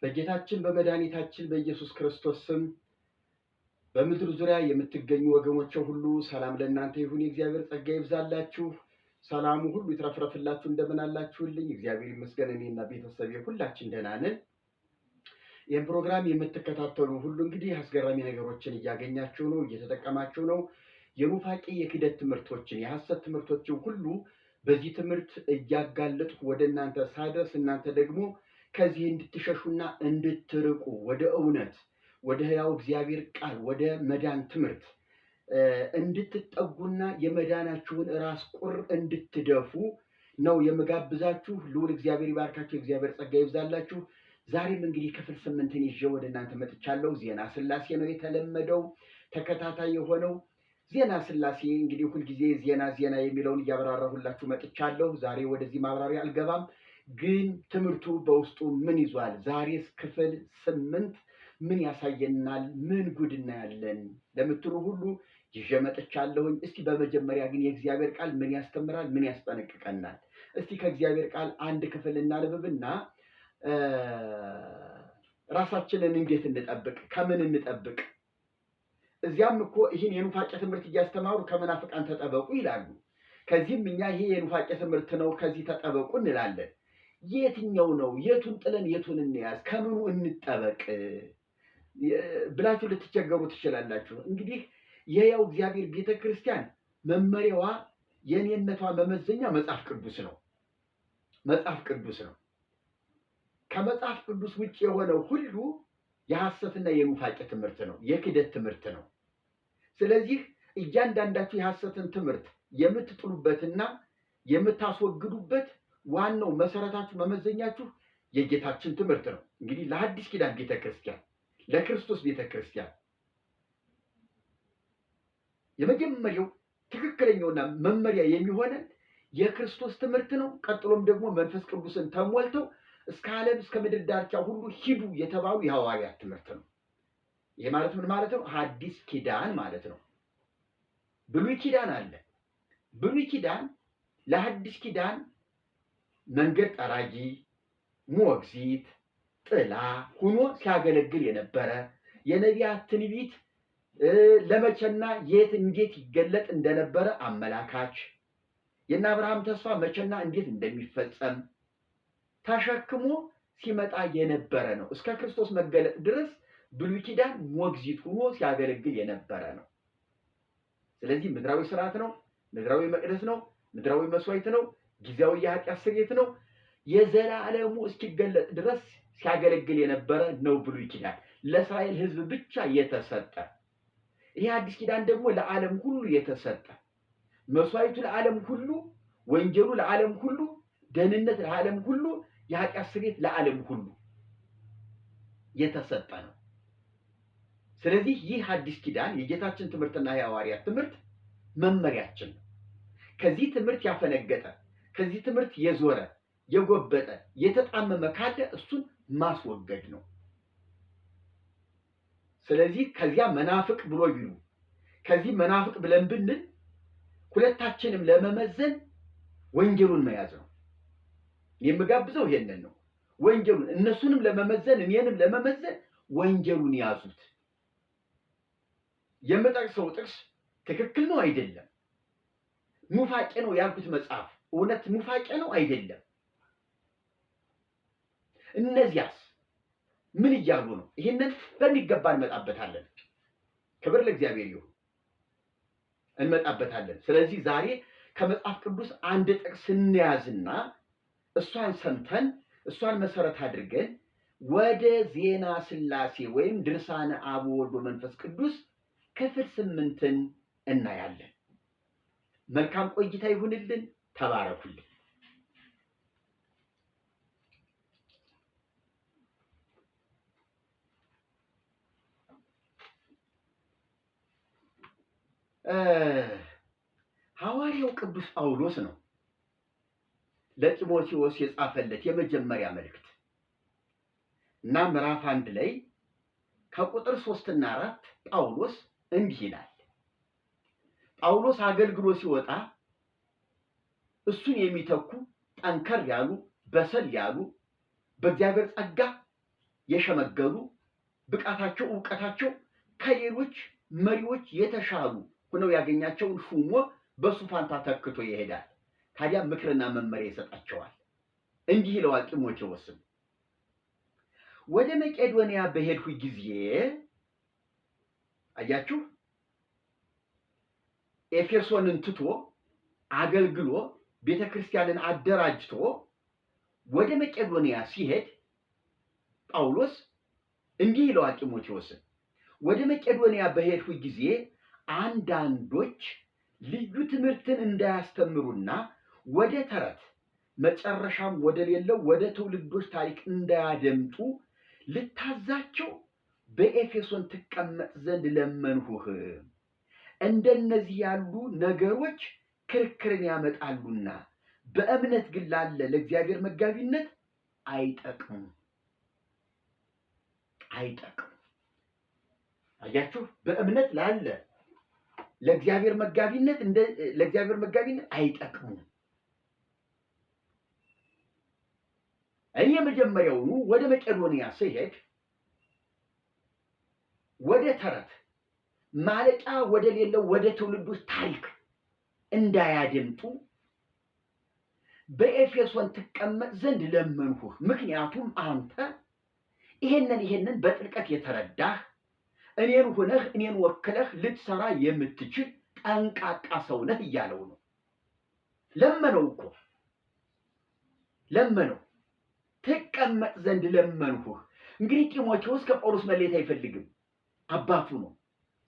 በጌታችን በመድኃኒታችን በኢየሱስ ክርስቶስ ስም በምድር ዙሪያ የምትገኙ ወገኖቼ ሁሉ ሰላም ለእናንተ ይሁን። የእግዚአብሔር ጸጋ ይብዛላችሁ፣ ሰላሙ ሁሉ ይትረፍረፍላችሁ። እንደምን አላችሁልኝ? እግዚአብሔር ይመስገን እኔና ቤተሰቤ ሁላችን ደህና ነን። ይህን ፕሮግራም የምትከታተሉ ሁሉ እንግዲህ አስገራሚ ነገሮችን እያገኛችሁ ነው፣ እየተጠቀማችሁ ነው። የኑፋቄ የክህደት ትምህርቶችን የሐሰት ትምህርቶችን ሁሉ በዚህ ትምህርት እያጋለጥኩ ወደ እናንተ ሳደርስ እናንተ ደግሞ ከዚህ እንድትሸሹና እንድትርቁ ወደ እውነት ወደ ሕያው እግዚአብሔር ቃል ወደ መዳን ትምህርት እንድትጠጉና የመዳናችሁን ራስ ቁር እንድትደፉ ነው የምጋብዛችሁ። ልዑል እግዚአብሔር ይባርካችሁ፣ እግዚአብሔር ጸጋ ይብዛላችሁ። ዛሬም እንግዲህ ክፍል 8ን ይዤ ወደ እናንተ መጥቻለሁ። ዜና ሥላሴ ነው የተለመደው ተከታታይ የሆነው ዜና ሥላሴ። እንግዲህ ሁልጊዜ ዜና የሚለውን እያብራራሁላችሁ መጥቻለሁ። ዛሬ ወደዚህ ማብራሪያ አልገባም፣ ግን ትምህርቱ በውስጡ ምን ይዟል? ዛሬስ ክፍል 8 ምን ያሳየናል? ምን ጉድ እናያለን ለምትሉ ሁሉ ይዤ መጥቻለሁኝ። እስቲ በመጀመሪያ ግን የእግዚአብሔር ቃል ምን ያስተምራል? ምን ያስጠነቅቀናል? እስቲ ከእግዚአብሔር ቃል አንድ ክፍል እናንብብና ራሳችንን እንዴት እንጠብቅ? ከምን እንጠብቅ? እዚያም እኮ ይህን የኑፋቄ ትምህርት እያስተማሩ ከመናፍቃን ተጠበቁ ይላሉ። ከዚህም እኛ ይሄ የኑፋቄ ትምህርት ነው ከዚህ ተጠበቁ እንላለን። የትኛው ነው? የቱን ጥለን የቱን እንያዝ? ከምኑ እንጠበቅ ብላችሁ ልትቸገሩ ትችላላችሁ። እንግዲህ የሕያው እግዚአብሔር ቤተ ክርስቲያን መመሪያዋ የኔነቷ መመዘኛ መጽሐፍ ቅዱስ ነው። መጽሐፍ ቅዱስ ነው። ከመጽሐፍ ቅዱስ ውጭ የሆነው ሁሉ የሐሰትና የኑፋቄ ትምህርት ነው፣ የክህደት ትምህርት ነው። ስለዚህ እያንዳንዳችሁ የሐሰትን ትምህርት የምትጥሉበትና የምታስወግዱበት ዋናው መሰረታችሁ መመዘኛችሁ የጌታችን ትምህርት ነው። እንግዲህ ለሐዲስ ኪዳን ቤተ ክርስቲያን ለክርስቶስ ቤተ ክርስቲያን የመጀመሪያው ትክክለኛውና መመሪያ የሚሆነን የክርስቶስ ትምህርት ነው። ቀጥሎም ደግሞ መንፈስ ቅዱስን ተሞልተው እስከ ዓለም እስከ ምድር ዳርቻ ሁሉ ሂዱ የተባሉ የሐዋርያት ትምህርት ነው። ይሄ ማለት ምን ማለት ነው? ሐዲስ ኪዳን ማለት ነው። ብሉይ ኪዳን አለ። ብሉይ ኪዳን ለሐዲስ ኪዳን መንገድ ጠራጊ፣ ሞግዚት፣ ጥላ ሆኖ ሲያገለግል የነበረ የነቢያት ትንቢት ለመቼና የት እንዴት ይገለጥ እንደነበረ አመላካች፣ የእነ አብርሃም ተስፋ መቼና እንዴት እንደሚፈጸም ተሸክሞ ሲመጣ የነበረ ነው። እስከ ክርስቶስ መገለጥ ድረስ ብሉይ ኪዳን ሞግዚት ሆኖ ሲያገለግል የነበረ ነው። ስለዚህ ምድራዊ ስርዓት ነው፣ ምድራዊ መቅደስ ነው፣ ምድራዊ መስዋዕት ነው፣ ጊዜያዊ የኃጢአት ስርየት ነው። የዘላለሙ እስኪገለጥ ድረስ ሲያገለግል የነበረ ነው ብሉይ ኪዳን፣ ለእስራኤል ሕዝብ ብቻ የተሰጠ። ይህ አዲስ ኪዳን ደግሞ ለዓለም ሁሉ የተሰጠ፣ መስዋዕቱ ለዓለም ሁሉ፣ ወንጌሉ ለዓለም ሁሉ፣ ደህንነት ለዓለም ሁሉ፣ የኃጢአት ስርየት ለዓለም ሁሉ የተሰጠ ነው። ስለዚህ ይህ አዲስ ኪዳን የጌታችን ትምህርትና የሐዋርያት ትምህርት መመሪያችን ነው። ከዚህ ትምህርት ያፈነገጠ፣ ከዚህ ትምህርት የዞረ፣ የጎበጠ፣ የተጣመመ ካለ እሱን ማስወገድ ነው። ስለዚህ ከዚያ መናፍቅ ብሎ ቢሉ ከዚህ መናፍቅ ብለን ብንል ሁለታችንም ለመመዘን ወንጌሉን መያዝ ነው። የምጋብዘው ይሄንን ነው። ወንጌሉን እነሱንም ለመመዘን እኔንም ለመመዘን ወንጌሉን ያዙት። የምጠቅሰው ጥቅስ ትክክል ነው አይደለም? ኑፋቄ ነው ያልኩት መጽሐፍ እውነት ኑፋቄ ነው አይደለም? እነዚያስ ምን እያሉ ነው? ይህንን በሚገባ እንመጣበታለን። ክብር ለእግዚአብሔር ይሁን፣ እንመጣበታለን። ስለዚህ ዛሬ ከመጽሐፍ ቅዱስ አንድ ጥቅስ እንያዝና እሷን ሰምተን እሷን መሰረት አድርገን ወደ ዜና ሥላሴ ወይም ድርሳነ አብ ወወልድ ወመንፈስ ቅዱስ ክፍል 8ን እናያለን። መልካም ቆይታ ይሁንልን። ተባረኩልን። ሐዋርያው ቅዱስ ጳውሎስ ነው ለጢሞቴዎስ የጻፈለት የመጀመሪያ መልእክት እና ምዕራፍ 1 ላይ ከቁጥር 3 እና 4 ጳውሎስ እንዲህ ይላል። ጳውሎስ አገልግሎ ሲወጣ እሱን የሚተኩ ጠንከር ያሉ በሰል ያሉ በእግዚአብሔር ጸጋ የሸመገሉ ብቃታቸው ዕውቀታቸው ከሌሎች መሪዎች የተሻሉ ሆነው ያገኛቸውን ሹሞ በሱ ፋንታ ተክቶ ይሄዳል። ታዲያ ምክርና መመሪያ ይሰጣቸዋል። እንዲህ ይለዋል ጢሞቴዎስም ወደ መቄዶንያ በሄድሁ ጊዜ አያችሁ ኤፌሶንን ትቶ አገልግሎ ቤተክርስቲያንን አደራጅቶ ወደ መቄዶንያ ሲሄድ ጳውሎስ እንዲህ ይለዋል ጢሞቴዎስን ወደ መቄዶንያ በሄድሁ ጊዜ አንዳንዶች ልዩ ትምህርትን እንዳያስተምሩና ወደ ተረት መጨረሻም ወደ ሌለው ወደ ትውልዶች ታሪክ እንዳያደምጡ ልታዛቸው በኤፌሶን ትቀመጥ ዘንድ ለመንሁህ። እንደነዚህ ያሉ ነገሮች ክርክርን ያመጣሉና በእምነት ግን ላለ ለእግዚአብሔር መጋቢነት አይጠቅሙም። አያችሁ በእምነት ላለ ለእግዚአብሔር መጋቢነት አይጠቅሙም። እኔ መጀመሪያውኑ ወደ መቄዶንያ ስሄድ ወደ ተረት ማለቂያ ወደ ሌለው ወደ ትውልዶች ታሪክ እንዳያደምጡ በኤፌሶን ትቀመጥ ዘንድ ለመንሁህ። ምክንያቱም አንተ ይሄንን በጥልቀት የተረዳህ እኔን ሆነህ እኔን ወክለህ ልትሰራ የምትችል ጠንቃቃ ሰው ነህ እያለው ነው። ለመነው ትቀመጥ ዘንድ ለመንሁህ። እንግዲህ ጢሞቴዎስ ከጳውሎስ መለየት አይፈልግም። አባቱ ነው፣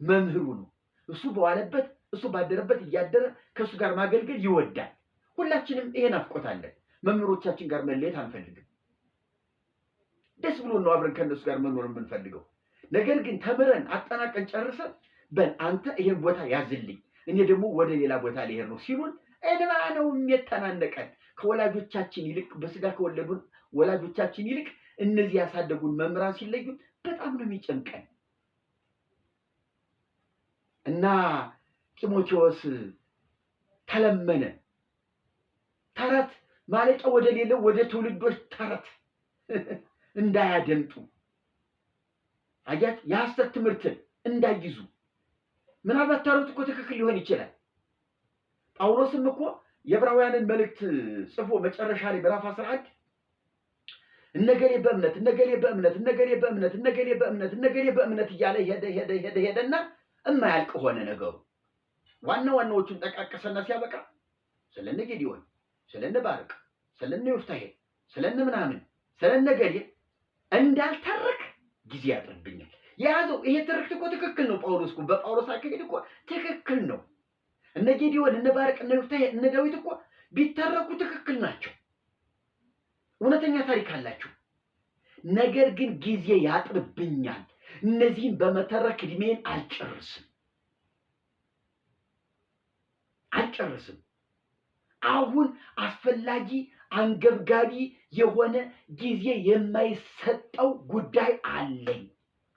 መምህሩ ነው። እሱ በዋለበት እሱ ባደረበት እያደረ ከእሱ ጋር ማገልገል ይወዳል። ሁላችንም ይሄን አፍቆታለን። መምህሮቻችን ጋር መለየት አንፈልግም። ደስ ብሎ ነው አብረን ከነሱ ጋር መኖር የምንፈልገው። ነገር ግን ተምረን አጠናቀን ጨርሰን በል አንተ ይሄን ቦታ ያዝልኝ እኔ ደግሞ ወደ ሌላ ቦታ ልሄድ ነው ሲሉን እንባ ነው የሚተናነቀን። ከወላጆቻችን ይልቅ በስጋ ከወለዱን ወላጆቻችን ይልቅ እነዚህ ያሳደጉን መምህራን ሲለዩን በጣም ነው የሚጨንቀን። እና ጢሞቴዎስ ተለመነ። ተረት ማለቂያ ወደ ሌለው ወደ ትውልዶች ተረት እንዳያደምጡ አያት የሐሰት ትምህርትን እንዳይይዙ። ምናልባት ተረቱ እኮ ትክክል ሊሆን ይችላል። ጳውሎስም እኮ የዕብራውያንን መልእክት ጽፎ መጨረሻ ላይ ምዕራፍ 11 እነገሌ በእምነት እያለ ሄደና እማያልቅ ሆነ ነገሩ። ዋናዎቹን ጠቃቀሰና ሲያበቃ ስለነ ጌዲዮን፣ ስለነ ባርቅ፣ ስለነ ዮፍታሔ፣ ስለነ ምናምን ስለነ ገሌ እንዳልተርክ ጊዜ ያጥርብኛል። የያዘው ይሄ ትርክት እኮ ትክክል ነው። በጳውሎስ አካሄድ እኮ ትክክል ነው። እነ ጌዲዮን፣ እነ ባርቅ፣ እነ ዮፍታሔ፣ እነ ዳዊት እኮ ቢተረኩ ትክክል ናቸው። እውነተኛ ታሪክ አላቸው። ነገር ግን ጊዜ ያጥርብኛል። እነዚህን በመተረክ እድሜን አልጨርስም። አሁን አስፈላጊ አንገብጋቢ የሆነ ጊዜ የማይሰጠው ጉዳይ አለኝ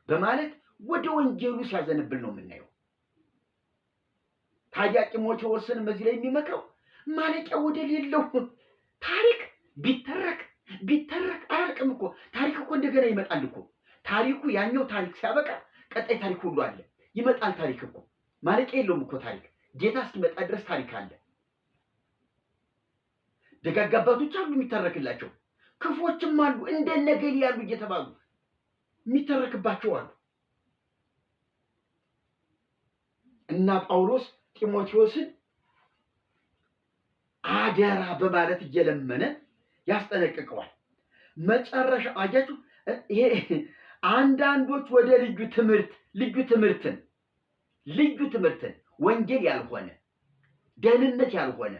በማለት ወደ ወንጌሉ ሲያዘነብል ነው የምናየው። ታዲያ ጢሞቴዎስንም እዚህ ላይ የሚመክረው ማለቂያ ወደ ሌለው ታሪክ ቢተረክ አያልቅም እኮ። ታሪክ እኮ እንደገና ይመጣል እኮ። ታሪኩ ያኛው ታሪክ ሲያበቃ ቀጣይ ታሪክ ሁሉ አለ፣ ይመጣል። ታሪክ እኮ ማለቂያ የለውም እኮ። ታሪክ ጌታ እስኪመጣ ድረስ ታሪክ አለ። ደጋግ አባቶች አሉ የሚተረክላቸው፣ ክፎችም አሉ እንደነገሌ ያሉ እየተባሉ የሚተረክባቸው አሉ። እና ጳውሎስ ጢሞቴዎስን አደራ በማለት እየለመነ ያስጠነቅቀዋል። መጨረሻ አያችሁ ይሄ አንዳንዶች ወደ ልዩ ትምህርትን ወንጌል ያልሆነ ደህንነት ያልሆነ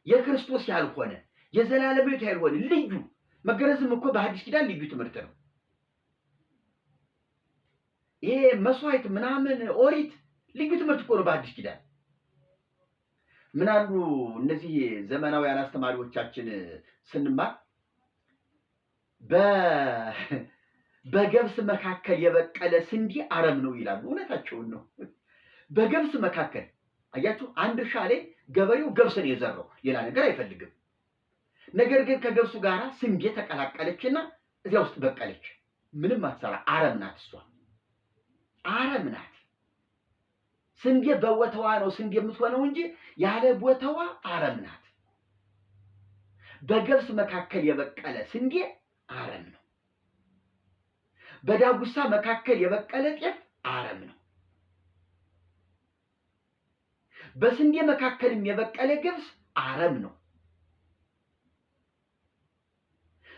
የክርስቶስ ያልሆነ የዘላለም ሕይወት ያልሆነ ልዩ መገረዝም እኮ በሐዲስ ኪዳን ልዩ ትምህርት ነው። ይሄ መስዋዕት ምናምን ኦሪት ልዩ ትምህርት እኮ ነው በሐዲስ ኪዳን። ምን አሉ እነዚህ ዘመናውያን አስተማሪዎቻችን ስንማር በገብስ መካከል የበቀለ ስንዴ አረም ነው ይላሉ። እውነታቸውን ነው። በገብስ መካከል አያችሁ፣ አንድ እርሻ ላይ ገበሬው ገብስን የዘራው ሌላ ነገር አይፈልግም። ነገር ግን ከገብሱ ጋር ስንዴ ተቀላቀለችና እዚያ ውስጥ በቀለች። ምንም አትሰራ፣ አረም ናት እሷ፣ አረም ናት። ስንዴ በቦታዋ ነው ስንዴ የምትሆነው እንጂ ያለ ቦታዋ አረም ናት። በገብስ መካከል የበቀለ ስንዴ አረም ነው። በዳጉሳ መካከል የበቀለ ጤፍ አረም ነው። በስንዴ መካከልም የበቀለ ገብስ አረም ነው።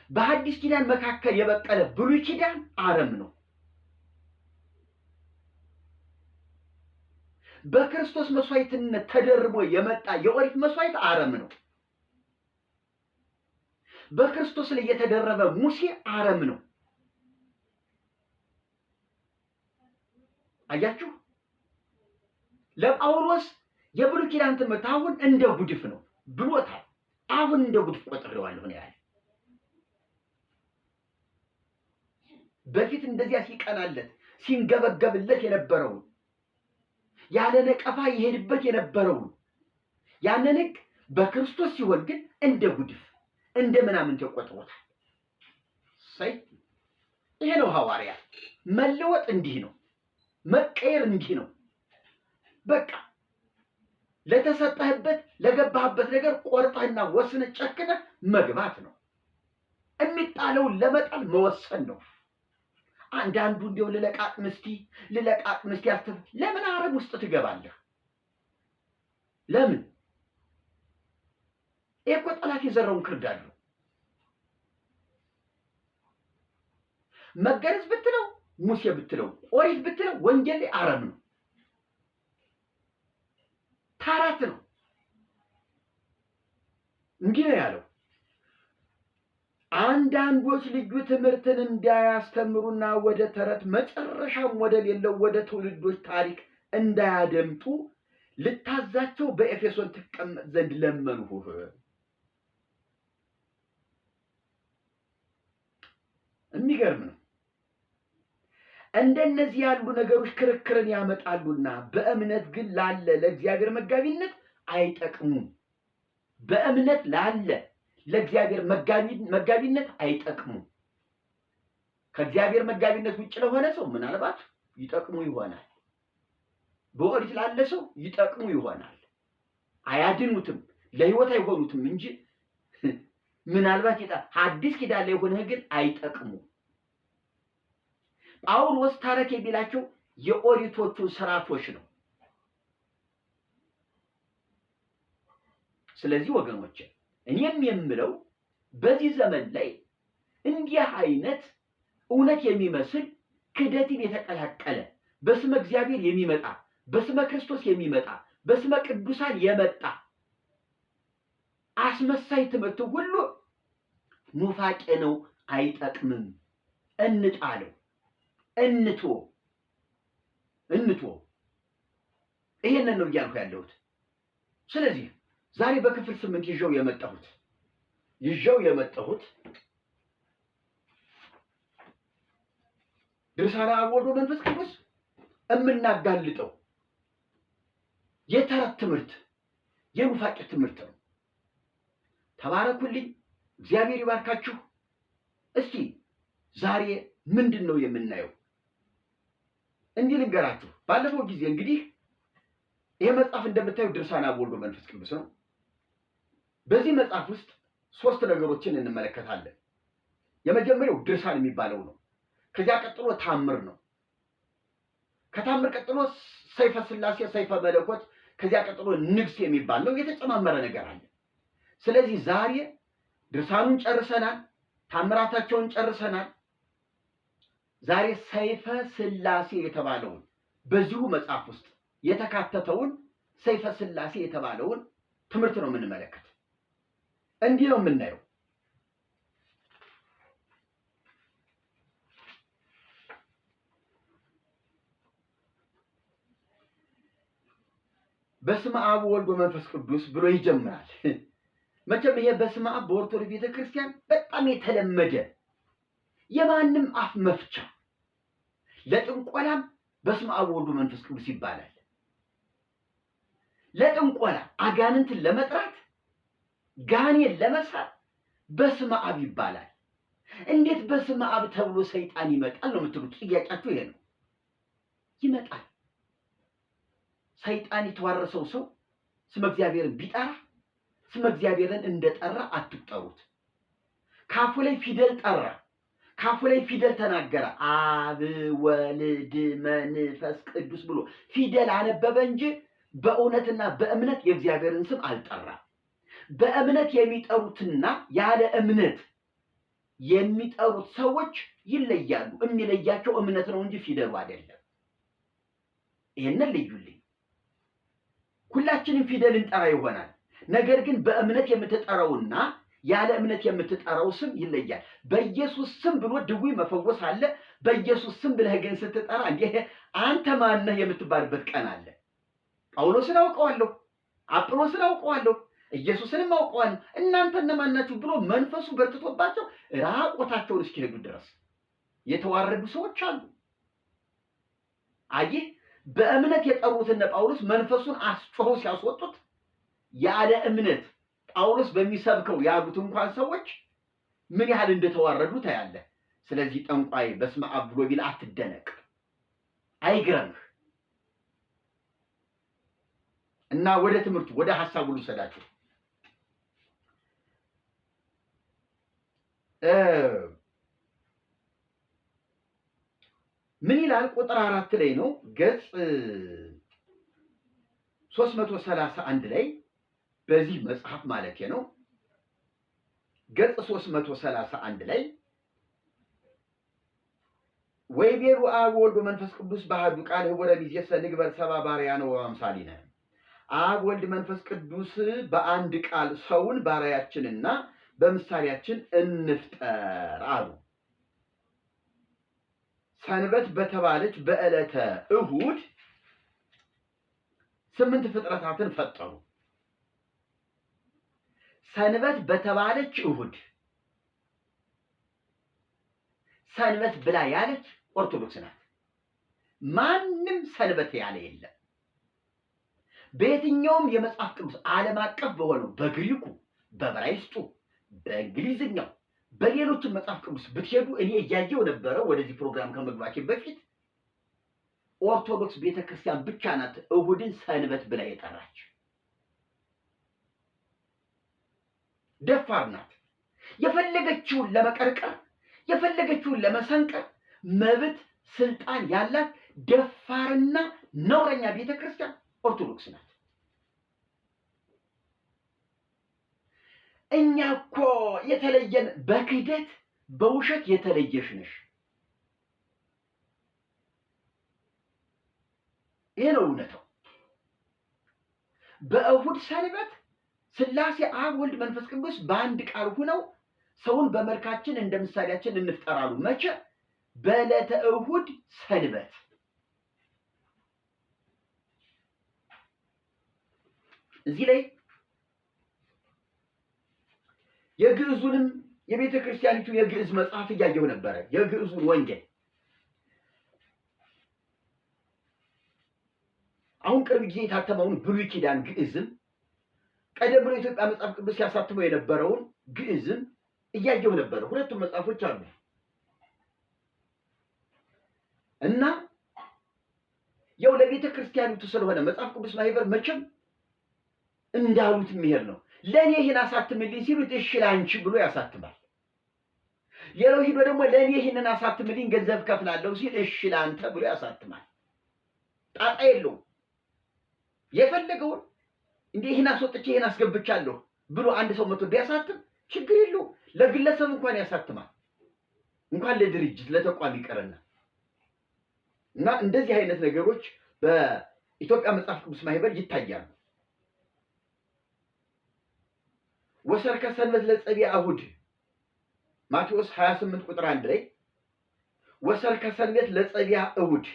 በሐዲስ ኪዳን መካከል የበቀለ ብሉይ ኪዳን አረም ነው። በክርስቶስ መስዋዕትነት ተደርቦ የመጣ የኦሪት መስዋዕት አረም ነው። በክርስቶስ ላይ የተደረበ ሙሴ አረም ነው። አያችሁ፣ ለጳውሎስ የብሉይ ኪዳን ትምህርት አሁን እንደ ጉድፍ ነው ብሎታል። አሁን እንደ ጉድፍ ቆጥሬዋለሁ ነው ያለ። በፊት እንደዚያ ሲቀናለት ሲንገበገብለት የነበረውን ያለ ነቀፋ ይሄድበት የነበረውን ያንን ሕግ በክርስቶስ ሲሆን ግን እንደ ጉድፍ እንደ ምናምን ተቆጥሮታል። ይሄ ነው ሐዋርያ መለወጥ። እንዲህ ነው መቀየር፣ እንዲህ ነው በቃ ለተሰጠህበት ለገባህበት ነገር ቆርጠህና ወስነህ ጨክነህ መግባት ነው። የሚጣለውን ለመጣል መወሰን ነው። አንዳንዱ እንደው ልለቃቅ ምስቲ ያስተፍ ለምን አረብ ውስጥ ትገባለህ? ለምን? እኮ ጠላት የዘራውን ክርዳድ ነው። መገረዝ ብትለው ሙሴ ብትለው ኦሪት ብትለው ወንጌል ላይ አረም ነው፣ ታራት ነው። እንዲህ ነው ያለው። አንዳንዶች ልዩ ትምህርትን እንዳያስተምሩና ወደ ተረት መጨረሻም ወደ ሌለው ወደ ትውልዶች ታሪክ እንዳያደምጡ ልታዛቸው በኤፌሶን ትቀመጥ ዘንድ ለመንሁህ። የሚገርም ነው። እንደነዚህ ያሉ ነገሮች ክርክርን ያመጣሉና በእምነት ግን ላለ ለእግዚአብሔር መጋቢነት አይጠቅሙም። በእምነት ላለ ለእግዚአብሔር መጋቢነት አይጠቅሙም። ከእግዚአብሔር መጋቢነት ውጭ ለሆነ ሰው ምናልባት ይጠቅሙ ይሆናል። በኦሪት ላለ ሰው ይጠቅሙ ይሆናል። አያድኑትም፣ ለሕይወት አይሆኑትም እንጂ ምናልባት ሐዲስ ኪዳን ላይ ሆነህ ግን አይጠቅሙ። ጳውሎስ ታረክ የሚላቸው የኦሪቶቹ ስርዓቶች ነው። ስለዚህ ወገኖች እኔም የምለው በዚህ ዘመን ላይ እንዲህ አይነት እውነት የሚመስል ክህደትን የተቀላቀለ በስመ እግዚአብሔር የሚመጣ በስመ ክርስቶስ የሚመጣ በስመ ቅዱሳን የመጣ አስመሳይ ትምህርት ሁሉ ኑፋቄ ነው፣ አይጠቅምም። እንጣለው፣ እንቶ ይሄንን ነው እያልኩ ያለሁት። ስለዚህ ዛሬ በክፍል 8 ይዤው የመጣሁት ድርሳነ አብ ወልድ መንፈስ ቅዱስ የምናጋልጠው የተረት ትምህርት የኑፋቄ ትምህርት ነው። ተባረኩልኝ፣ እግዚአብሔር ይባርካችሁ። እስቲ ዛሬ ምንድን ነው የምናየው? እንዲህ ልንገራችሁ። ባለፈው ጊዜ እንግዲህ ይሄ መጽሐፍ እንደምታዩ ድርሳነ አብ ወልድ መንፈስ ቅዱስ ነው። በዚህ መጽሐፍ ውስጥ 3 ነገሮችን እንመለከታለን። የመጀመሪያው ድርሳን የሚባለው ነው። ከዚያ ቀጥሎ ታምር ነው። ከታምር ቀጥሎ ሰይፈ ሥላሴ፣ ሰይፈ መለኮት፣ ከዚያ ቀጥሎ ንግስ የሚባል ነው። የተጨማመረ ነገር አለ። ስለዚህ ዛሬ ድርሳኑን ጨርሰናል፣ ታምራታቸውን ጨርሰናል። ዛሬ ሰይፈ ሥላሴ የተባለውን በዚሁ መጽሐፍ ውስጥ የተካተተውን ሰይፈ ሥላሴ የተባለውን ትምህርት ነው የምንመለከት። እንዲህ ነው የምናየው። በስመ አብ ወልድ ወመንፈስ ቅዱስ ብሎ ይጀምራል። መቼም ይሄ በስመ አብ በኦርቶዶክስ ቤተክርስቲያን በጣም የተለመደ የማንም አፍ መፍቻ፣ ለጥንቆላም በስመ አብ ወልድ ወመንፈስ ቅዱስ ይባላል። ለጥንቆላ አጋንንትን ለመጥራት ጋኔን ለመሳብ በስመ አብ ይባላል። እንዴት በስመ አብ ተብሎ ሰይጣን ይመጣል ነው የምትሉት? ጥያቄያችሁ ይሄ ነው። ይመጣል። ሰይጣን የተዋረሰው ሰው ስመ እግዚአብሔርን ቢጠራ ስመ እግዚአብሔርን እንደጠራ አትጠሩት። ካፉ ላይ ፊደል ጠራ፣ ካፉ ላይ ፊደል ተናገረ። አብ ወልድ መንፈስ ቅዱስ ብሎ ፊደል አነበበ እንጂ በእውነትና በእምነት የእግዚአብሔርን ስም አልጠራ። በእምነት የሚጠሩትና ያለ እምነት የሚጠሩት ሰዎች ይለያሉ። የሚለያቸው እምነት ነው እንጂ ፊደሉ አይደለም። ይሄንን ልዩልኝ። ሁላችንም ፊደል እንጠራ ይሆናል። ነገር ግን በእምነት የምትጠራውና ያለ እምነት የምትጠራው ስም ይለያል። በኢየሱስ ስም ብሎ ድውይ መፈወስ አለ። በኢየሱስ ስም ብለህ ግን ስትጠራ እንዴ አንተ ማን ነህ የምትባልበት ቀን አለ። ጳውሎስን አውቀዋለሁ፣ አጵሎስን አውቀዋለሁ፣ ኢየሱስንም አውቀዋለሁ፣ እናንተ እነማን ናችሁ ብሎ መንፈሱ በርትቶባቸው ራቆታቸውን እስኪሄዱ ድረስ የተዋረዱ ሰዎች አሉ። አየህ፣ በእምነት የጠሩትን ጳውሎስ መንፈሱን አስጮኸው ሲያስወጡት ያለ እምነት ጳውሎስ በሚሰብከው ያሉት እንኳን ሰዎች ምን ያህል እንደተዋረዱ ታያለህ። ስለዚህ ጠንቋይ በስመ አብ ብሎ ቢል አትደነቅ፣ አይግረምህ። እና ወደ ትምህርቱ ወደ ሐሳቡ ልውሰዳችሁ። ምን ይላል? ቁጥር 4 ላይ ነው፣ ገጽ 331 ላይ በዚህ መጽሐፍ ማለት ነው። ገጽ 331 ላይ ወይቤሩ አብ ወልድ መንፈስ ቅዱስ ባህዱ ቃል ህወረ ቢዜሰ ንግበር ሰባ ባሪያነ ወአምሳሊነ። አብ ወልድ መንፈስ ቅዱስ በአንድ ቃል ሰውን ባሪያችንና በምሳሌያችን እንፍጠር አሉ። ሰንበት በተባለች በዕለተ እሁድ 8 ፍጥረታትን ፈጠሩ። ሰንበት በተባለች እሁድ ሰንበት ብላ ያለች ኦርቶዶክስ ናት። ማንም ሰንበት ያለ የለም። በየትኛውም የመጽሐፍ ቅዱስ ዓለም አቀፍ በሆነው በግሪኩ፣ በዕብራይስጡ፣ በእንግሊዝኛው በሌሎችም መጽሐፍ ቅዱስ ብትሄዱ እኔ እያየው ነበረ ወደዚህ ፕሮግራም ከመግባቴ በፊት ኦርቶዶክስ ቤተክርስቲያን ብቻ ናት እሁድን ሰንበት ብላ የጠራች። ደፋር ናት። የፈለገችውን ለመቀርቀር የፈለገችውን ለመሰንቀር መብት ስልጣን ያላት ደፋርና ነውረኛ ቤተክርስቲያን ኦርቶዶክስ ናት። እኛ እኮ የተለየን በክህደት በውሸት የተለየሽ ነሽ። ይሄ ነው እውነታው። በእሁድ ሰንበት ሥላሴ አብ ወልድ መንፈስ ቅዱስ በአንድ ቃል ሆነው ሰውን በመልካችን እንደ ምሳሌያችን እንፍጠራሉ። መቼ? በዕለተ እሁድ ሰንበት። እዚህ ላይ የግዕዙንም የቤተ ክርስቲያኒቱ የግዕዝ መጽሐፍ እያየሁ ነበረ። የግዕዙን ወንጌል አሁን ቅርብ ጊዜ የታተመውን ብሉይ ኪዳን ግዕዝም ቀደም ብሎ የኢትዮጵያ መጽሐፍ ቅዱስ ሲያሳትመው የነበረውን ግዕዝም እያየሁ ነበረ። ሁለቱም መጽሐፎች አሉ እና ያው ለቤተ ክርስቲያኒቱ ስለሆነ መጽሐፍ ቅዱስ ማህበር መቼም እንዳሉት የሚሄድ ነው። ለእኔ ይህን አሳትምልኝ ሲሉት እሺ ላንቺ ብሎ ያሳትማል። ሌላው ሂዶ ደግሞ ለእኔ ይህንን አሳትምልኝ ገንዘብ ከፍላለሁ ሲል እሺ ላንተ ብሎ ያሳትማል። ጣጣ የለውም። የፈለገውን እንዴ ይህን አስወጥቼ ይህን አስገብቻለሁ ብሎ አንድ ሰው መጥቶ ቢያሳትም ችግር የለውም። ለግለሰብ እንኳን ያሳትማል፣ እንኳን ለድርጅት ለተቋም ይቀርና እና እንደዚህ አይነት ነገሮች በኢትዮጵያ መጽሐፍ ቅዱስ ማህበር ይታያሉ። ወሰርከ ሰንበት ለጸቢአ እሁድ ማቴዎስ 28 ቁጥር 1 ላይ ወሰርከ ሰንበት ለጸቢአ እሁድ፣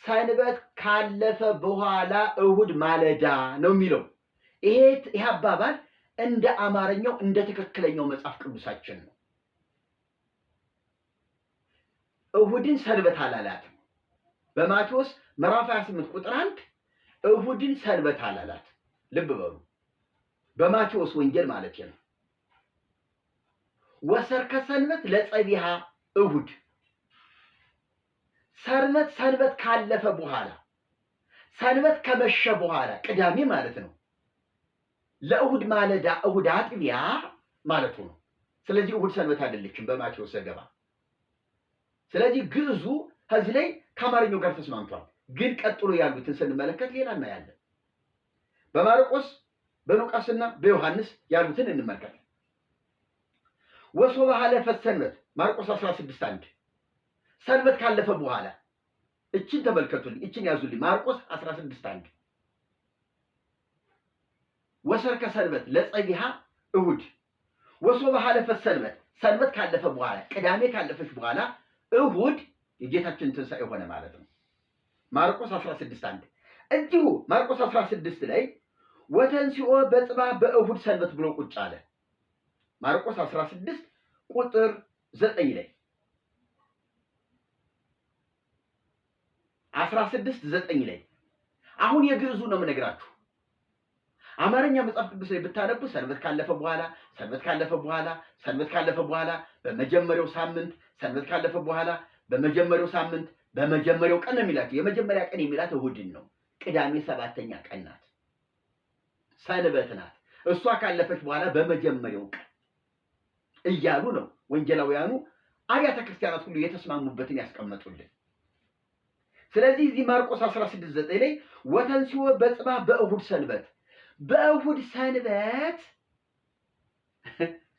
ሰንበት ካለፈ በኋላ እሁድ ማለዳ ነው የሚለው። ይሄ አባባል እንደ አማርኛው እንደ ትክክለኛው መጽሐፍ ቅዱሳችን ነው። እሁድን ሰንበት አላላትም። በማቴዎስ ምዕራፍ 28 ቁጥር 1 እሁድን ሰንበት አላላት። ልብ በሉ፣ በማቴዎስ ወንጌል ማለት ነው። ወሰርከ ሰንበት ለጸቢሃ እሁድ ሰንበት ካለፈ በኋላ ሰንበት ከመሸ በኋላ ቅዳሜ ማለት ነው። ለእሁድ ማለዳ እሁድ አጥቢያ ማለቱ ነው። ስለዚህ እሁድ ሰንበት አይደለችም በማቴዎስ ዘገባ። ስለዚህ ግዕዙ ከዚህ ላይ ከአማርኛው ጋር ተስማምቷል። ግን ቀጥሎ ያሉትን ስንመለከት ሌላ እናያለን። በማርቆስ በሉቃስና በዮሐንስ ያሉትን እንመልከት። ወሶበ ሀለፈት ሰንበት ማርቆስ 16:1 ሰንበት ካለፈ በኋላ እችን ተመልከቱልኝ፣ እችን ያዙልኝ። ማርቆስ 16:1 ወሰርከ ሰንበት ለጸቢሃ እሁድ ወሶበ ሀለፈት ሰንበት ካለፈ በኋላ ቅዳሜ ካለፈች በኋላ እሁድ የጌታችን ትንሣኤ ሆነ ማለት ነው። ማርቆስ 16:1 እንዲሁ ማርቆስ 16 ላይ ወተንሥኦ በጽባሕ በእሁድ ሰንበት ብሎ ቁጭ አለ። ማርቆስ 16 ቁጥር 9 ላይ 16:9 ላይ አሁን የግዕዙ ነው የምነግራችሁ። አማርኛ መጽሐፍ ቅዱስ ላይ ብታነቡ ሰንበት ካለፈ በኋላ በመጀመሪያው ሳምንት፣ ሰንበት ካለፈ በኋላ በመጀመሪያው ሳምንት፣ በመጀመሪያው ቀን ነው የሚላቸው። የመጀመሪያ ቀን የሚላት እሁድን ነው። ቅዳሜ 7ኛ ቀን ናት፣ ሰንበት ናት። እሷ ካለፈች በኋላ በመጀመሪያው ቀን እያሉ ነው ወንጌላውያኑ አብያተ ክርስቲያናት ሁሉ የተስማሙበትን ያስቀመጡልን። ስለዚህ እዚህ ማርቆስ 16:9 ላይ ወተንሥኦ በጽባሕ በእሁድ ሰንበት በእሁድ ሰንበት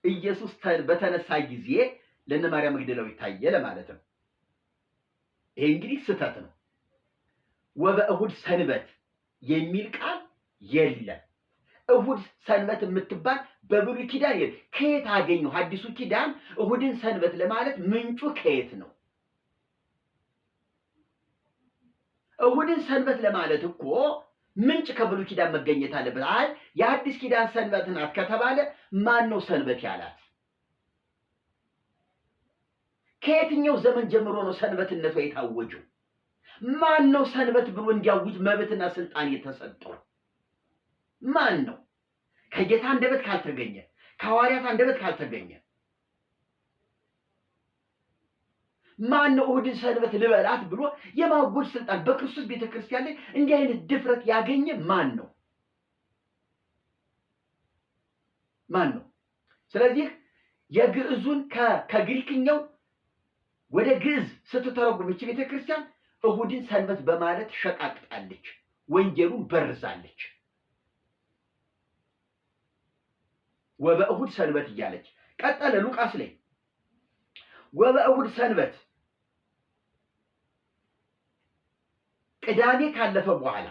ኢየሱስ በተነሳ ጊዜ ለእነ ማርያም መግደላዊት ታየ ለማለት ነው። ይሄ እንግዲህ ስህተት ነው። ወበእሁድ ሰንበት የሚል ቃል የለም። እሁድ ሰንበት የምትባል በብሉይ ኪዳን ከየት አገኘው? አዲሱ ኪዳን እሁድን ሰንበት ለማለት ምንጩ ከየት ነው? እሁድን ሰንበት ለማለት እኮ ምንጭ ከብሉይ ኪዳን መገኘት አለበት። አይ የአዲስ ኪዳን ሰንበት ናት ከተባለ ማን ነው ሰንበት ያላት? ከየትኛው ዘመን ጀምሮ ነው ሰንበትነቷ የታወጀው? ማን ነው ሰንበት ብሎ እንዲያውጅ መብትና ስልጣን የተሰጠው? ማን ነው? ከጌታ አንደበት ካልተገኘ፣ ከሐዋርያት አንደበት ካልተገኘ ማን ነው እሁድን ሰንበት ልበላት ብሎ የማወጅ ስልጣን በክርስቶስ ቤተክርስቲያን ላይ እንዲህ አይነት ድፍረት ያገኘ ማን ነው? ማን ነው? ስለዚህ የግዕዙን ከግሪክኛው ወደ ግዕዝ ስትተረጉም ይህች ቤተክርስቲያን እሁድን ሰንበት በማለት ሸቃቅጣለች፣ ወንጌሉን በርዛለች። ወበእሁድ ሰንበት እያለች ቀጠለ። ሉቃስ ላይ ወበእሁድ ሰንበት ቅዳሜ ካለፈ በኋላ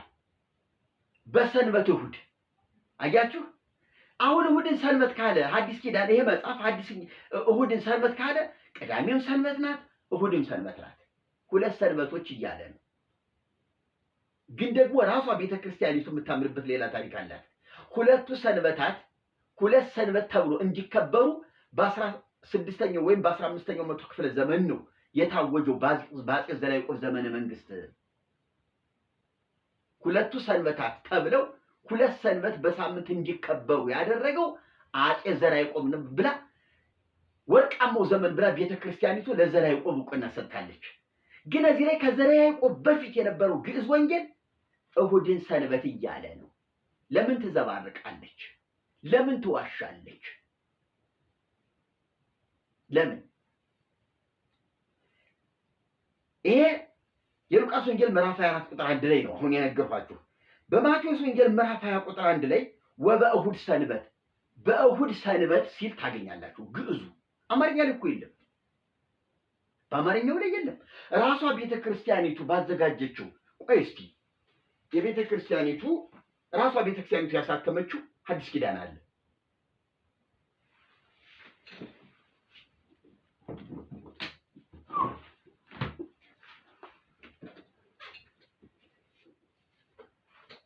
በሰንበት እሁድ። አያችሁ፣ አሁን እሁድን ሰንበት ካለ አዲስ ኪዳን ይሄ መጽሐፍ እሁድን ሰንበት ካለ ቅዳሜም ሰንበት ናት፣ እሁድም ሰንበት ናት። ሁለት ሰንበቶች እያለ ነው። ግን ደግሞ ራሷ ቤተክርስቲያኒቱ የምታምርበት ሌላ ታሪክ አላት። ሁለቱ ሰንበታት ሁለት ሰንበት ተብሎ እንዲከበሩ በ16ኛው ወይም በ15ኛው መቶ ክፍለ ዘመን ነው የታወጀው በአፄ ዘርዓ ያዕቆብ ዘመነ መንግስት። ሁለቱ ሰንበታት ተብለው ሁለት ሰንበት በሳምንት እንዲከበሩ ያደረገው አፄ ዘርዓ ያዕቆብ ነው ብላ ወርቃማው ዘመን ብላ ቤተክርስቲያኒቱ ለዘርዓ ያዕቆብ እውቅና ሰጥታለች። ግን እዚህ ላይ ከዘርዓ ያዕቆብ በፊት የነበረው ግዕዝ ወንጌል እሁድን ሰንበት እያለ ነው። ለምን ትዘባርቃለች? ለምን ትዋሻለች? ለምን? ይሄ የሉቃስ ወንጌል ምዕራፍ 24 ቁጥር 1 ላይ ነው አሁን የነገርኳችሁ። በማቴዎስ ወንጌል ምዕራፍ 20 ቁጥር 1 ላይ ወበእሁድ ሰንበት በእሁድ ሰንበት ሲል ታገኛላችሁ። ግዕዙ አማርኛ ላይ እኮ የለም፣ በአማርኛው ላይ የለም። ራሷ ቤተክርስቲያኒቱ ባዘጋጀችው ቆይ እስቲ የቤተክርስቲያኒቱ ራሷ ቤተክርስቲያኒቱ ያሳተመችው ሐዲስ ኪዳን አለ።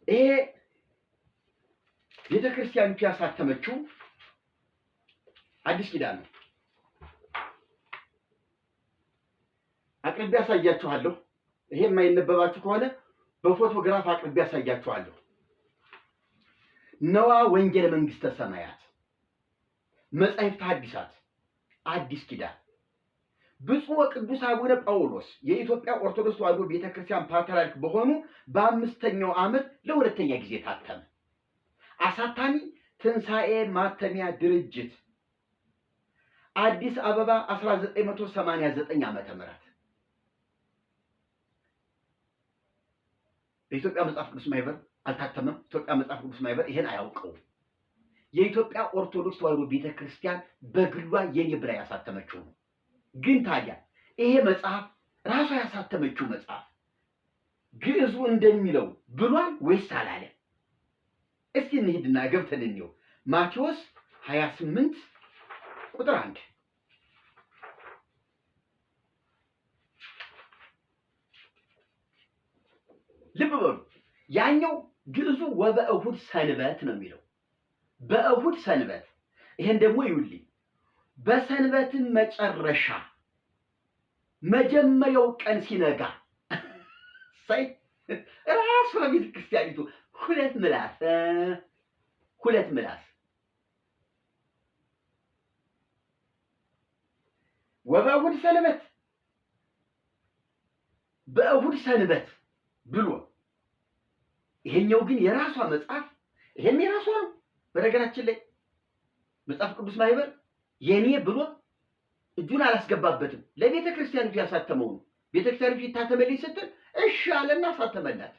ይሄ ቤተክርስቲያኒቱ ያሳተመችው ሐዲስ ኪዳን ነው። አቅርቤ ያሳያችኋለሁ። ይሄ የማይነበባችሁ ከሆነ በፎቶግራፍ አቅርቤ ያሳያችኋለሁ። ነዋ ወንጌለ መንግስተ ሰማያት መጻሕፍተ ሐዲሳት አዲስ ኪዳን ብፁዕ ወቅዱስ አቡነ ጳውሎስ የኢትዮጵያ ኦርቶዶክስ ተዋሕዶ ቤተክርስቲያን ፓትርያርክ በሆኑ በ5ኛው ዓመት ለሁለተኛ ጊዜ ታተመ። አሳታሚ ትንሣኤ ማተሚያ ድርጅት አዲስ አበባ 1989 ዓመተ ምህረት በኢትዮጵያ መጽሐፍ ቅዱስ ማህበር አልታተመም። ኢትዮጵያ መጽሐፍ ቅዱስ ማህበር ይሄን አያውቀውም። የኢትዮጵያ ኦርቶዶክስ ተዋሕዶ ቤተክርስቲያን በግሏ የኔ ብላ ያሳተመችው ነው። ግን ታዲያ ይሄ መጽሐፍ ራሷ ያሳተመችው መጽሐፍ ግዕዙ እንደሚለው ብሏል ወይስ አላለ? እስቲ እንሂድና ገብተን እንየው። ማቴዎስ 28 ቁጥር 1 ልብ በሉ። ያኛው ግዕዙ ወበእሁድ ሰንበት ነው የሚለው በእሁድ ሰንበት። ይሄን ደግሞ ይውልኝ በሰንበትን መጨረሻ መጀመሪያው ቀን ሲነጋ ሳይ ራሱ ቤተ ክርስቲያኒቱ ሁለት ምላስ ወበእሁድ ሰንበት በእሁድ ሰንበት ብሎ ይሄኛው ግን የራሷ መጽሐፍ ይሄም የራሷ ነው። በነገራችን ላይ መጽሐፍ ቅዱስ ማህበር የኔ ብሎ እጁን አላስገባበትም። ለቤተ ክርስቲያኒቱ ያሳተመው ነው። ቤተ ክርስቲያኒቱ ይታተመልኝ ስትል እሺ አለና አሳተመላት።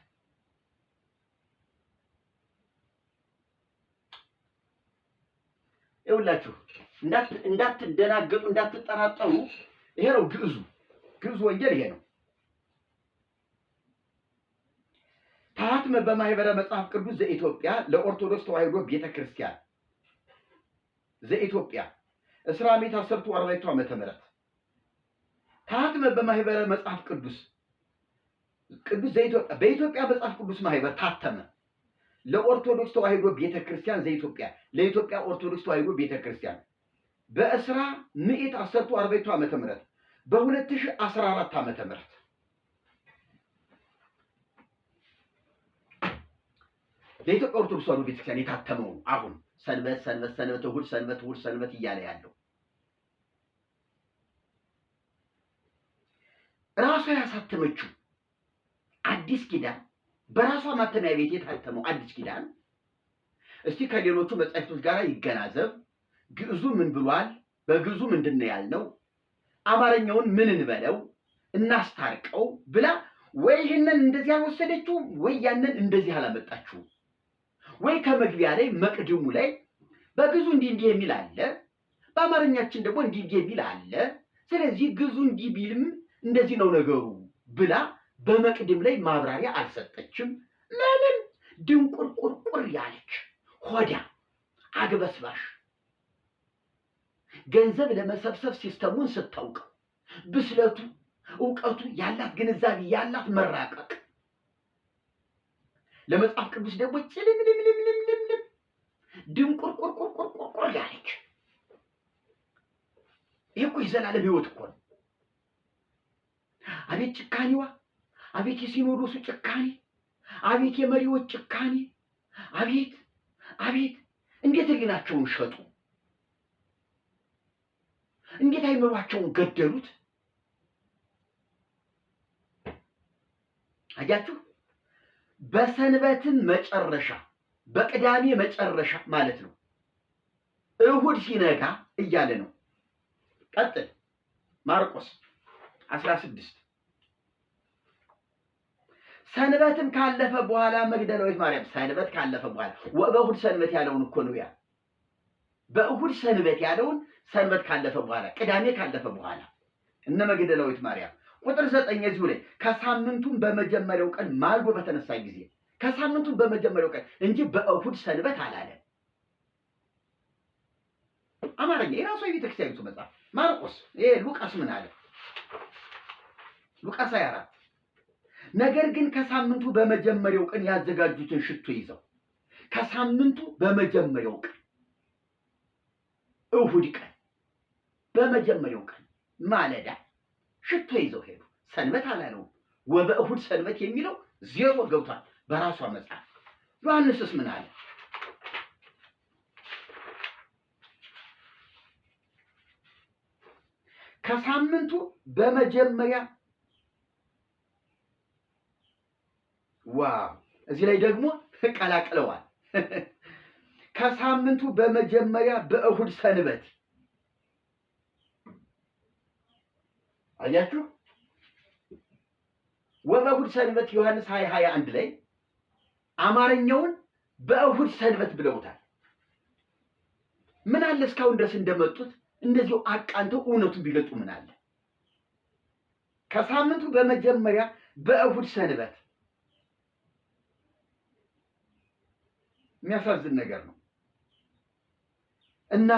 ይኸውላችሁ እንዳትደናገጡ እንዳትጠራጠሩ። ይሄ ነው ግዕዙ ወንጌል ይሄ ነው። ታትመ በማህበረ መጽሐፍ ቅዱስ ዘኢትዮጵያ ለኦርቶዶክስ ተዋሕዶ ቤተክርስቲያን ዘኢትዮጵያ እስራሜት 1040 ዓመተ ምህረት ታትመ በማህበረ መጽሐፍ ቅዱስ ዘኢትዮጵያ በኢትዮጵያ መጽሐፍ ቅዱስ ማህበር ታተመ ለኦርቶዶክስ ተዋሕዶ ቤተክርስቲያን ዘኢትዮጵያ ለኢትዮጵያ ኦርቶዶክስ ተዋሕዶ ቤተክርስቲያን በእስራ ምዕት 1040 ዓመተ ምህረት በ2014 ዓመተ ምህረት ለኢትዮጵያ ኦርቶዶክስ ተዋሕዶ ቤተክርስቲያን የታተመው አሁን ሰንበት እሑድ ሰንበት እያለ ያለው ራሷ ያሳተመችው አዲስ ኪዳን በራሷ ማተሚያ ቤት የታተመው አዲስ ኪዳን እስቲ ከሌሎቹ መጻሕፍቶች ጋር ይገናዘብ። ግዕዙ ምን ብሏል? በግዕዙ ምንድነው ያልነው? አማርኛውን ምን እንበለው እናስታርቀው ብላ ወይ ይሄንን እንደዚህ አልወሰደችው ወይ ያንን እንደዚህ አላመጣችው ወይ ከመግቢያ ላይ መቅድሙ ላይ በግዕዙ እንዲህ የሚል አለ፣ በአማርኛችን ደግሞ እንዲህ የሚል አለ። ስለዚህ ግዕዙ እንዲህ ቢልም እንደዚህ ነው ነገሩ ብላ በመቅድም ላይ ማብራሪያ አልሰጠችም። ምንም ድንቁርቁርቁር ያለች ሆዳ አግበስባሽ ገንዘብ ለመሰብሰብ ሲስተሙን ስታውቅ ብስለቱ እውቀቱ ያላት ግንዛቤ ያላት መራቀቅ ለመጽሐፍ ቅዱስ ደግሞ ጭልምልምልምልምልም ድንቁርቁርቁርቁርቁር ያለች ይሄ እኮ የዘላለም ሕይወት እኮ ነው። አቤት ጭካኔዋ! አቤት የሲኖዶሱ ጭካኔ! አቤት የመሪዎች ጭካኔ! አቤት እንዴት ሕሊናቸውን ሸጡ! እንዴት አይምሯቸውን ገደሉት! አያችሁ፣ በሰንበትን መጨረሻ በቅዳሜ መጨረሻ ማለት ነው። እሁድ ሲነጋ እያለ ነው። ቀጥል ማርቆስ 16 ሰንበትም ካለፈ በኋላ መግደላዊት ማርያም ሰንበት ካለፈ በኋላ በእሁድ ሰንበት ያለውን እኮ ነው ያ በእሁድ ሰንበት ያለውን ሰንበት ካለፈ በኋላ ቅዳሜ ካለፈ በኋላ እነ መግደላዊት ማርያም ቁጥር 9 እዚሁ ላይ ከሳምንቱም በመጀመሪያው ቀን ማልዶ በተነሳ ጊዜ ከሳምንቱም በመጀመሪያው ቀን እንጂ በእሁድ ሰንበት አላለ። አማርኛ የራሱ የቤተክርስቲያኒቱ መጽሐፍ ማርቆስ ሉቃስ ምን አለ? ሉቃስ 24 ነገር ግን ከሳምንቱ በመጀመሪያው ቀን ያዘጋጁትን ሽቶ ይዘው ከሳምንቱ በመጀመሪያው ቀን እሁድ ቀን በመጀመሪያው ቀን ማለዳ ሽቶ ይዘው ሄዱ። ሰንበት አላለው። ወበእሁድ ሰንበት የሚለው ዜሮ ገብቷል በራሷ መጽሐፍ። ዮሐንስስ ምን አለ? ከሳምንቱ በመጀመሪያ ዋው እዚህ ላይ ደግሞ ቀላቅለዋል። ከሳምንቱ በመጀመሪያ በእሁድ ሰንበት አያችሁ። ወበእሁድ ሰንበት ዮሐንስ 20:21 ላይ አማርኛውን በእሁድ ሰንበት ብለውታል። ምን አለ እስካሁን ድረስ እንደመጡት እንደዚሁ አቃንተው እውነቱን ቢገልጡ ምን አለ። ከሳምንቱ በመጀመሪያ በእሁድ ሰንበት የሚያሳዝን ነገር ነው። እና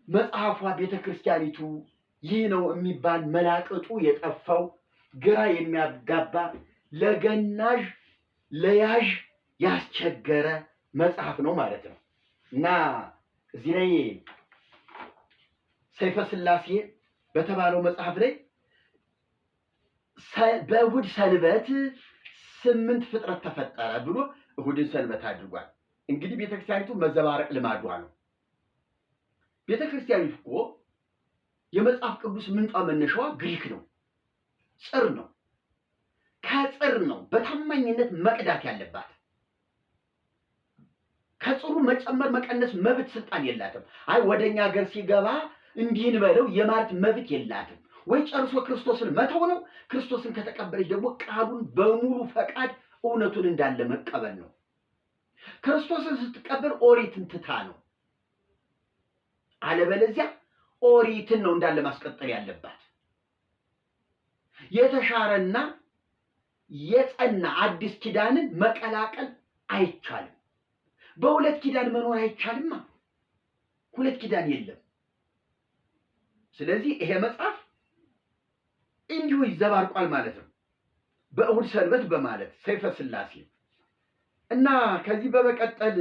መጽሐፏ ቤተክርስቲያኒቱ ይህ ነው የሚባል መላቅጡ የጠፋው ግራ የሚያጋባ ለገናዥ ለያዥ ያስቸገረ መጽሐፍ ነው ማለት ነው። እና እዚህ ላይ ሰይፈ ሥላሴ በተባለው መጽሐፍ ላይ በእሁድ ሰንበት 8 ፍጥረት ተፈጠረ ብሎ እሁድን ሰንበት አድርጓል። እንግዲህ ቤተክርስቲያኒቱ መዘባረቅ ልማዷ ነው። ቤተክርስቲያኒቱ እኮ የመጽሐፍ ቅዱስ ምንጯ መነሻዋ ግሪክ ነው፣ ጽር ነው። ከጽር ነው በታማኝነት መቅዳት ያለባት። ከጽሩ መጨመር መቀነስ መብት ስልጣን የላትም። አይ ወደኛ ሀገር ሲገባ እንዲህን በለው የማለት መብት የላትም። ወይ ጨርሶ ክርስቶስን መተው ነው። ክርስቶስን ከተቀበለች ደግሞ ቃሉን በሙሉ ፈቃድ እውነቱን እንዳለ መቀበል ነው። ክርስቶስን ስትቀበል ኦሪትን ትታ ነው። አለበለዚያ ኦሪትን ነው እንዳለ ማስቀጠል ያለባት። የተሻረና የጸና አዲስ ኪዳንን መቀላቀል አይቻልም። በሁለት ኪዳን መኖር አይቻልማ። ሁለት ኪዳን የለም። ስለዚህ ይሄ መጽሐፍ እንዲሁ ይዘባርቋል ማለት ነው። በእሁድ ሰንበት በማለት ሰይፈ ሥላሴ እና ከዚህ በመቀጠል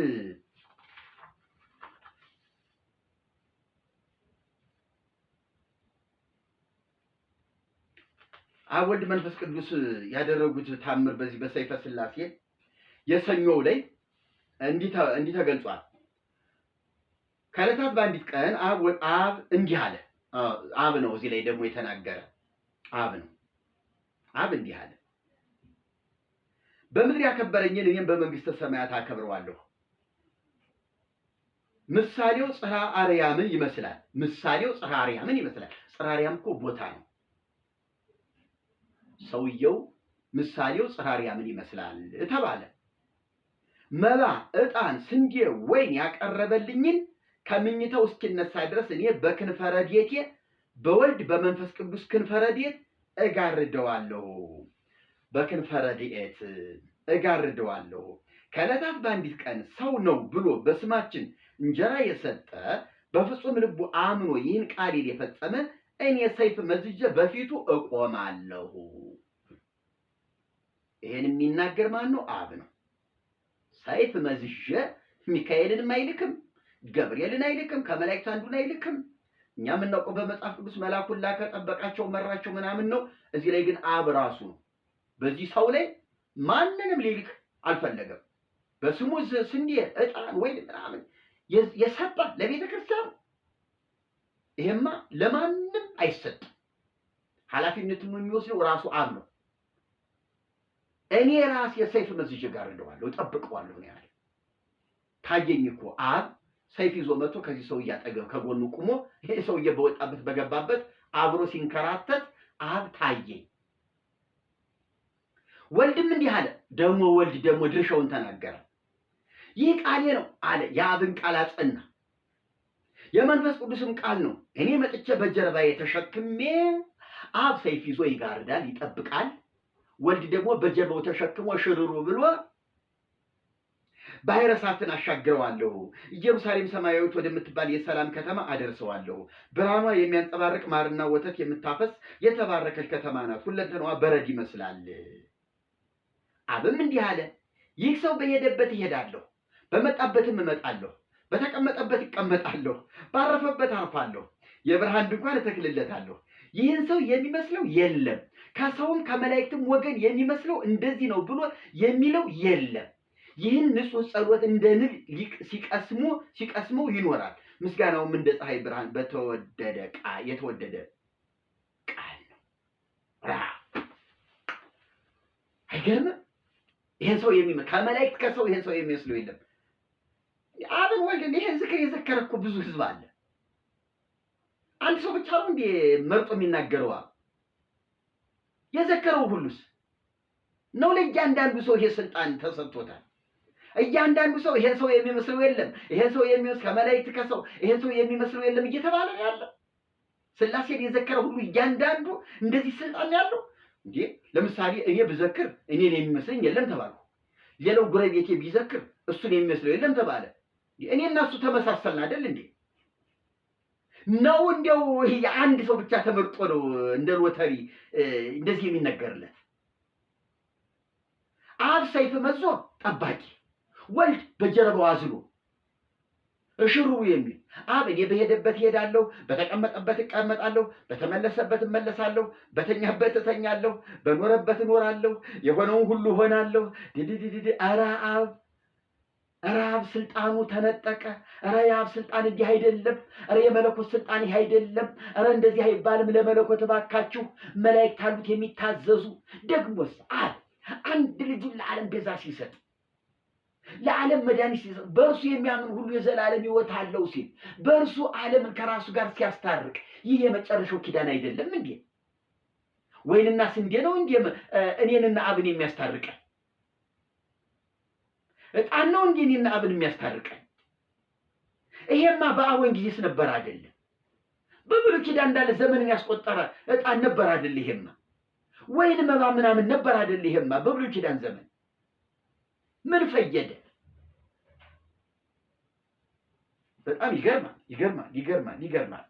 አብ ወልድ መንፈስ ቅዱስ ያደረጉት ታምር በዚህ በሰይፈ ሥላሴ የሰኞው ላይ እንዲህ ተገልጿል። ከዕለታት በአንዲት ቀን አብ እንዲህ አለ። አብ ነው እዚህ ላይ ደግሞ የተናገረ አብ ነው። አብ እንዲህ አለ፣ በምድር ያከበረኝን እኔም በመንግስተ ሰማያት አከብረዋለሁ። ምሳሌው ጽርሐ አርያምን ይመስላል። ምሳሌው ጽርሐ አርያምን ይመስላል። ጽርሐ አርያም እኮ ቦታ ነው። ሰውየው ምሳሌው ጽርሐ አርያምን ይመስላል ተባለ። መባ፣ ዕጣን፣ ስንዴ፣ ወይን ያቀረበልኝን ከምኝታው እስኪነሳ ድረስ እኔ በክንፈ ረድኤቴ በወልድ በመንፈስ ቅዱስ ክንፈ ረድኤት እጋርደዋለሁ። በክንፈ ረድኤት እጋርደዋለሁ። ከዕለታት በአንዲት ቀን ሰው ነው ብሎ በስማችን እንጀራ የሰጠ በፍጹም ልቡ አምኖ ይህን ቃሌን የፈጸመ እኔ ሰይፍ መዝዤ በፊቱ እቆማለሁ። ይሄን የሚናገር ማን ነው? አብ ነው። ሰይፍ መዝዤ ሚካኤልን አይልክም፣ ገብርኤልን አይልክም፣ ከመላእክት አንዱን አይልክም። እኛ የምናውቀው በመጽሐፍ ቅዱስ መልአኩን ላከ፣ ጠበቃቸው፣ መራቸው ምናምን ነው። እዚህ ላይ ግን አብ ራሱ ነው። በዚህ ሰው ላይ ማንንም ሊልክ አልፈለገም። በስሙ ስንዴ፣ ዕጣን፣ ወይን ምናምን የሰጠ ለቤተ ክርስቲያን ይሄማ ለማንም አይሰጥም። ኃላፊነቱን የሚወስደው ራሱ አብ ነው። እኔ ራሴ ሰይፍ መዝዤ ጋርደዋለሁ፣ እጠብቀዋለሁ ነው ያለ። ታየኝ እኮ አብ ሰይፍ ይዞ መጥቶ ከዚህ ሰውዬ አጠገብ ከጎኑ ቁሞ ይሄ ሰውዬ በወጣበት በገባበት አብሮ ሲንከራተት አብ ታየኝ። ወልድም እንዲህ አለ። ደግሞ ወልድ ደግሞ ድርሻውን ተናገረ። ይህ ቃሌ ነው አለ። የአብን ቃል አጸና። የመንፈስ ቅዱስም ቃል ነው። እኔ መጥቼ በጀርባዬ ተሸክሜ አብ ሰይፍ ይዞ ይጋርዳል፣ ይጠብቃል። ወልድ ደግሞ በጀርባው ተሸክሞ ሽሩሩ ብሎ ባሕረ እሳትን አሻግረዋለሁ፣ ኢየሩሳሌም ሰማያዊት ወደምትባል የሰላም ከተማ አደርሰዋለሁ። ብርሃኗ የሚያንጸባርቅ ማርና ወተት የምታፈስ የተባረከች ከተማ ናት። ሁለንተናዋ በረድ ይመስላል። አብም እንዲህ አለ። ይህ ሰው በሄደበት እሄዳለሁ፣ በመጣበትም እመጣለሁ፣ በተቀመጠበት እቀመጣለሁ፣ ባረፈበት አርፋለሁ። የብርሃን ድንኳን እተክልለታለሁ። ይህን ሰው የሚመስለው የለም፣ ከሰውም ከመላእክትም ወገን የሚመስለው እንደዚህ ነው ብሎ የሚለው የለም። ይህን ንጹሕ ጸሎት እንደ ንብ ሲቀስሙ ይኖራል። ምስጋናውም እንደ ፀሐይ ብርሃን የተወደደ አይገርምም? ይሄን ሰው ከመላእክት ከሰው ይሄን ሰው የሚመስለው የለም። አብን ወልድን ይሄን ዝክር የዘከረ እኮ ብዙ ህዝብ አለ። አንድ ሰው ብቻ ነው እንዴ መርጦ የሚናገረው? የዘከረው ሁሉስ ነው? ለእያንዳንዱ ሰው ይሄ ስልጣን ተሰጥቶታል። እያንዳንዱ ሰው ይሄን ሰው የሚመስለው የለም፣ ይሄን ሰው የሚመስል ከመላእክት ከሰው ይሄን ሰው የሚመስለው የለም እየተባለ ያለ ሥላሴን የዘከረ ሁሉ እያንዳንዱ እንደዚህ ስልጣን ያለው እንዴ? ለምሳሌ እኔ ብዘክር እኔን የሚመስለኝ የለም ተባልኩ። ሌላው ጎረቤቴ ቢዘክር እሱን የሚመስለው የለም ተባለ። እኔ እና እሱ ተመሳሰልን አይደል እንዴ? ነው እንደው ይሄ አንድ ሰው ብቻ ተመርጦ ነው እንደ ሎተሪ እንደዚህ የሚነገርለት? አብ ሰይፍ መዞ ጠባቂ፣ ወልድ በጀርባው አዝሎ እሽሩ የሚል አብ እኔ በሄደበት እሄዳለሁ፣ በተቀመጠበት እቀመጣለሁ፣ በተመለሰበት እመለሳለሁ፣ በተኛበት እተኛለሁ፣ በኖረበት እኖራለሁ፣ የሆነውን ሁሉ ሆናለሁ። ኧረ አብ ስልጣኑ ተነጠቀ። ኧረ የአብ ስልጣን እንዲህ አይደለም። ኧረ የመለኮት ስልጣን ይህ አይደለም። ኧረ እንደዚህ አይባልም። ለመለኮት እባካችሁ መላእክት አሉት የሚታዘዙ። ደግሞስ አብ አንድ ልጁን ለዓለም ቤዛ ሲሰጥ፣ ለዓለም መድኃኒት ሲሰጥ፣ በእርሱ የሚያምን ሁሉ የዘላለም ሕይወት አለው ሲል፣ በእርሱ ዓለምን ከራሱ ጋር ሲያስታርቅ፣ ይህ የመጨረሻው ኪዳን አይደለም እንዴ? ወይንና ስንዴ ነው እንዴ እኔንና አብን የሚያስታርቀን? ዕጣን ነው እንዴ እኔንና አብን የሚያስታርቀን? ይሄማ በአወን ጊዜስ ነበር አይደለም? በብሉይ ኪዳን እንዳለ ዘመንን ያስቆጠረ ዕጣን ነበር አይደል? ይሄማ ወይን መባ ምናምን ነበር አይደል? ይሄማ በብሉይ ኪዳን ዘመን ምን ፈየደ? በጣም ይገርማል።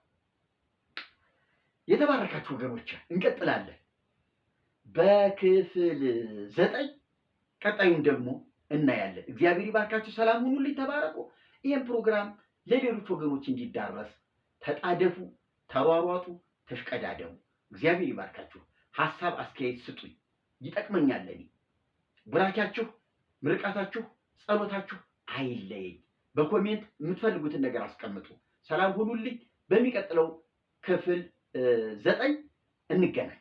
የተባረካችሁ ወገኖች እንቀጥላለን። በክፍል 9 ቀጣዩን ደግሞ እናያለን። እግዚአብሔር ይባርካችሁ። ሰላም ሁኑልኝ። ተባረኩ። ይህን ፕሮግራም ለሌሎች ወገኖች እንዲዳረስ ተጣደፉ፣ ተሯሯጡ፣ ተሽቀዳደሙ። እግዚአብሔር ይባርካችሁ። ሐሳብ አስተያየት ስጡኝ፣ ይጠቅመኛል። እኔ ቡራኪያችሁ፣ ምርቃታችሁ፣ ጸሎታችሁ አይለየኝ። በኮሜንት የምትፈልጉትን ነገር አስቀምጡ። ሰላም ሁኑልኝ። በሚቀጥለው ክፍል 9 እንገናኝ።